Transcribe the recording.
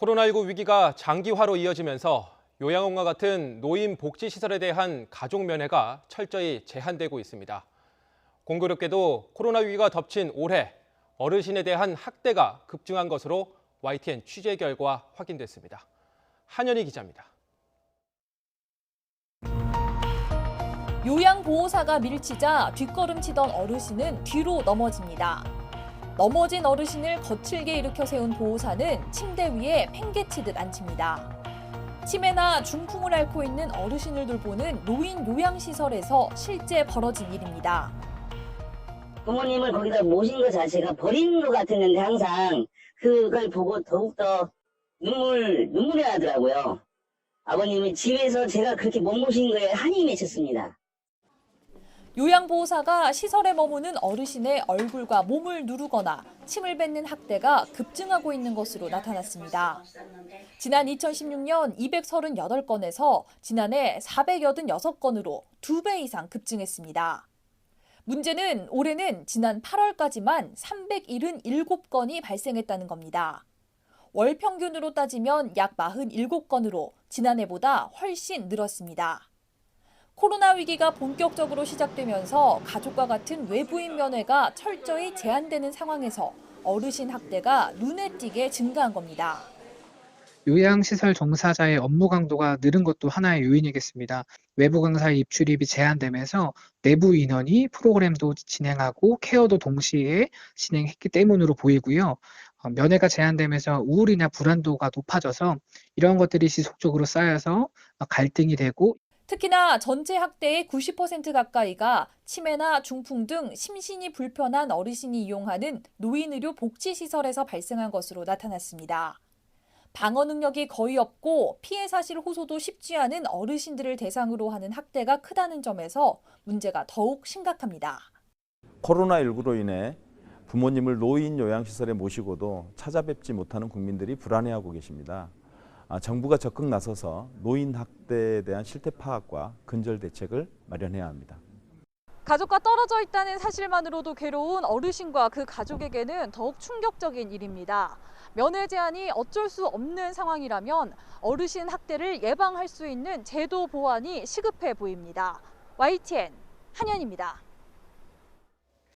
코로나19 위기가 장기화로 이어지면서 요양원과 같은 노인 복지시설에 대한 가족 면회가 철저히 제한되고 있습니다. 공교롭게도 코로나 위기가 덮친 올해 어르신에 대한 학대가 급증한 것으로 YTN 취재 결과 확인됐습니다. 한현희 기자입니다. 요양보호사가 밀치자 뒷걸음치던 어르신은 뒤로 넘어집니다. 넘어진 어르신을 거칠게 일으켜 세운 보호사는 침대 위에 팽개치듯 앉힙니다. 치매나 중풍을 앓고 있는 어르신을 돌보는 노인 요양시설에서 실제 벌어진 일입니다. 부모님을 거기다 모신 것 자체가 버린 것 같았는데 항상 그걸 보고 더욱더 눈물이 나더라고요. 아버님이 집에서 제가 그렇게 못 모신 거에 한이 맺혔습니다. 요양보호사가 시설에 머무는 어르신의 얼굴과 몸을 누르거나 침을 뱉는 학대가 급증하고 있는 것으로 나타났습니다. 지난 2016년 238건에서 지난해 486건으로 2배 이상 급증했습니다. 문제는 올해는 지난 8월까지만 377건이 발생했다는 겁니다. 월 평균으로 따지면 약 47건으로 지난해보다 훨씬 늘었습니다. 코로나 위기가 본격적으로 시작되면서 가족과 같은 외부인 면회가 철저히 제한되는 상황에서 어르신 학대가 눈에 띄게 증가한 겁니다. 요양시설 종사자의 업무 강도가 늘은 것도 하나의 요인이겠습니다. 외부 강사의 입출입이 제한되면서 내부 인원이 프로그램도 진행하고 케어도 동시에 진행했기 때문으로 보이고요. 면회가 제한되면서 우울이나 불안도가 높아져서 이런 것들이 지속적으로 쌓여서 갈등이 되고 특히나 전체 학대의 90% 가까이가 치매나 중풍 등 심신이 불편한 어르신이 이용하는 노인의료 복지시설에서 발생한 것으로 나타났습니다. 방어 능력이 거의 없고 피해 사실 호소도 쉽지 않은 어르신들을 대상으로 하는 학대가 크다는 점에서 문제가 더욱 심각합니다. 코로나19로 인해 부모님을 노인 요양시설에 모시고도 찾아뵙지 못하는 국민들이 불안해하고 계십니다. 정부가 적극 나서서 노인 학대에 대한 실태 파악과 근절 대책을 마련해야 합니다. 가족과 떨어져 있다는 사실만으로도 괴로운 어르신과 그 가족에게는 더욱 충격적인 일입니다. 면회 제한이 어쩔 수 없는 상황이라면 어르신 학대를 예방할 수 있는 제도 보완이 시급해 보입니다. YTN 한현입니다.